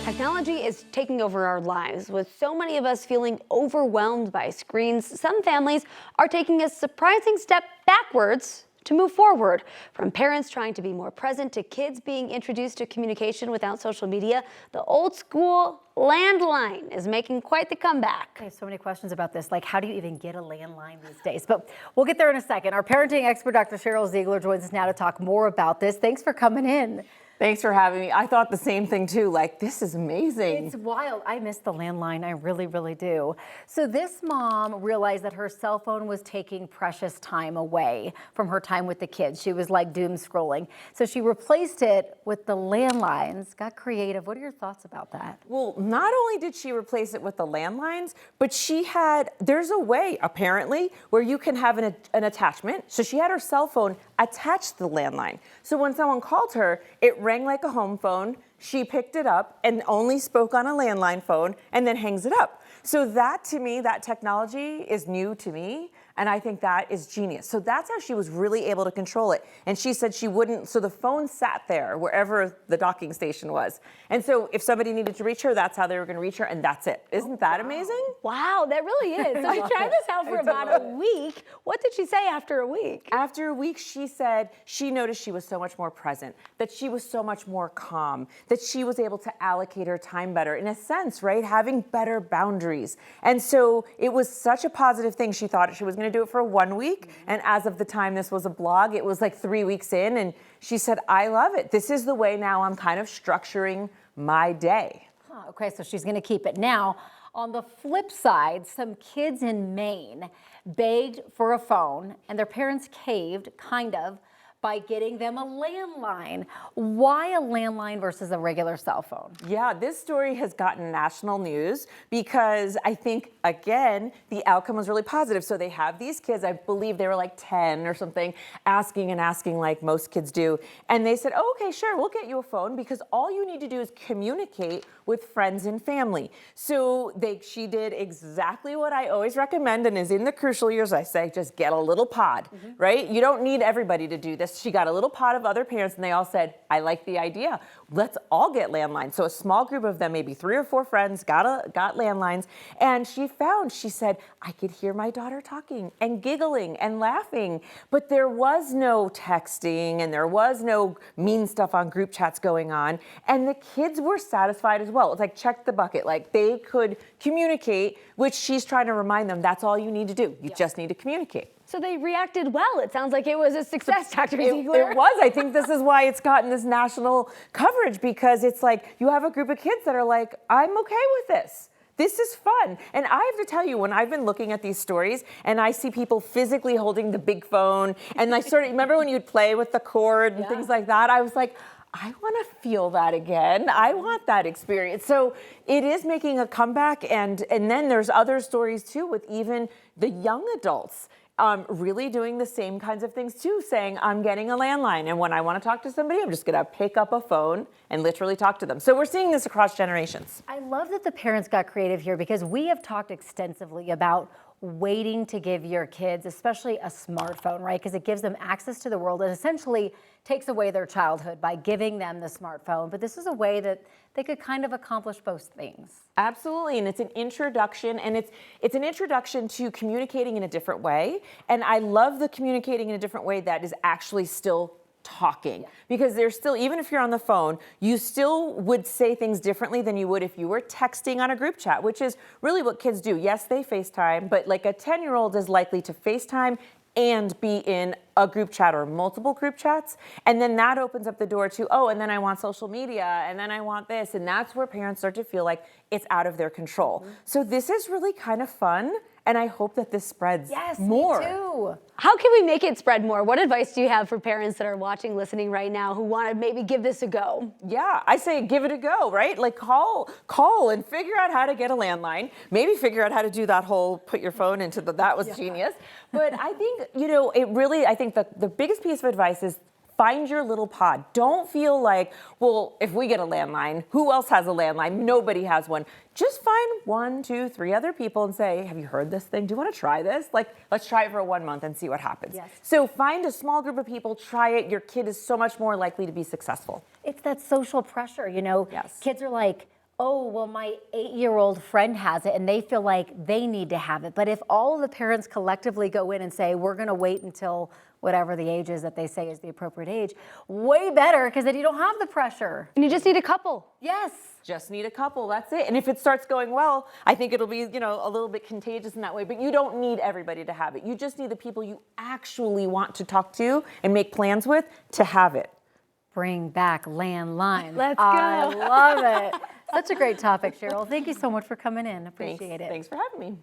Technology is taking over our lives, with so many of us feeling overwhelmed by screens. Some families are taking a surprising step backwards to move forward. From parents trying to be more present to kids being introduced to communication without social media, the old school landline is making quite the comeback. I have so many questions about this, like how do you even get a landline these days? But we'll get there in a second. Our parenting expert, Dr. Sheryl Ziegler, joins us now to talk more about this. Thanks for coming in. Thanks for having me. I thought the same thing too. Like, this is amazing. It's wild. I miss the landline. I really, really do. So this mom realized that her cell phone was taking precious time away from her time with the kids. She was like doom scrolling. So she replaced it with the landlines, got creative. What are your thoughts about that? Well, not only did she replace it with the landlines, but there's a way apparently where you can have an attachment. So she had her cell phone attached to the landline. So when someone called her, it rang like a home phone. She picked it up and only spoke on a landline phone and then hangs it up. So that, to me, that technology is new to me. And I think that is genius. So that's how she was really able to control it. And she said she wouldn't, so the phone sat there wherever the docking station was. And so if somebody needed to reach her, that's how they were gonna reach her, and that's it. Isn't that amazing? Wow, that really is. So I tried this out for about a week. What did she say after a week? After a week, she said she noticed she was so much more present, that she was so much more calm, that she was able to allocate her time better, in a sense, right? Having better boundaries. And so it was such a positive thing. She thought she was going to do it for 1 week. And as of the time this was a blog, it was like 3 weeks in. And she said, I love it. This is the way now I'm kind of structuring my day. Okay, so she's going to keep it. Now, on the flip side, some kids in Maine begged for a phone and their parents caved, kind of, by getting them a landline. Why a landline versus a regular cell phone? Yeah, this story has gotten national news because I think, again, the outcome was really positive. So they have these kids, I believe they were like 10 or something, asking and asking like most kids do. And they said, oh, okay, sure, we'll get you a phone because all you need to do is communicate with friends and family. So she did exactly what I always recommend and is in the crucial years. I say, just get a little pod, right? You don't need everybody to do this. She got a little pod of other parents and they all said, I like the idea. Let's all get landlines. So a small group of them, maybe 3 or 4 friends, got landlines. And she said, I could hear my daughter talking and giggling and laughing, but there was no texting and there was no mean stuff on group chats going on. And the kids were satisfied as well. It's like, check the bucket. Like they could communicate, which she's trying to remind them, that's all you need to do. You just need to communicate. So they reacted well. It sounds like it was a success, Dr. Ziegler. It was. I think this is why it's gotten this national coverage, because it's like you have a group of kids that are like, I'm okay with this. This is fun. And I have to tell you, when I've been looking at these stories and I see people physically holding the big phone, and I remember when you'd play with the cord and things like that, I was like, I want to feel that again. I want that experience. So it is making a comeback. And then there's other stories too with even the young adults. Really doing the same kinds of things too, saying, I'm getting a landline, and when I want to talk to somebody, I'm just going to pick up a phone and literally talk to them. So we're seeing this across generations. I love that the parents got creative here because we have talked extensively about waiting to give your kids, especially a smartphone, right? Because it gives them access to the world and essentially takes away their childhood by giving them the smartphone. But this is a way that they could kind of accomplish both things. Absolutely, and it's an introduction, and it's an introduction to communicating in a different way. And I love the communicating in a different way that is actually still talking, because there's still, even if you're on the phone, you still would say things differently than you would if you were texting on a group chat, which is really what kids do. Yes, they FaceTime, but like a 10-year-old is likely to FaceTime and be in a group chat or multiple group chats. And then that opens up the door to, oh, and then I want social media, and then I want this. And that's where parents start to feel like it's out of their control. So this is really kind of fun. And I hope that this spreads more. Me too. How can we make it spread more? What advice do you have for parents that are watching, listening right now who want to maybe give this a go? Yeah, I say give it a go, right? Like call and figure out how to get a landline. Maybe figure out how to do that whole put your phone into that was genius. But I think, I think the biggest piece of advice is find your little pod. Don't feel like, well, if we get a landline, who else has a landline? Nobody has one. Just find 1, 2, 3 other people and say, have you heard this thing? Do you want to try this? Like, let's try it for 1 month and see what happens. Yes. So find a small group of people, try it. Your kid is so much more likely to be successful. It's that social pressure, Yes. Kids are like, oh, well, my 8-year-old friend has it and they feel like they need to have it. But if all the parents collectively go in and say, we're going to wait until whatever the age is that they say is the appropriate age, way better, because then you don't have the pressure. And you just need a couple. Yes. Just need a couple, that's it. And if it starts going well, I think it'll be, a little bit contagious in that way, but you don't need everybody to have it. You just need the people you actually want to talk to and make plans with to have it. Bring back landlines. Let's go. I love it. Such a great topic, Sheryl. Thank you so much for coming in. Appreciate it. Thanks for having me.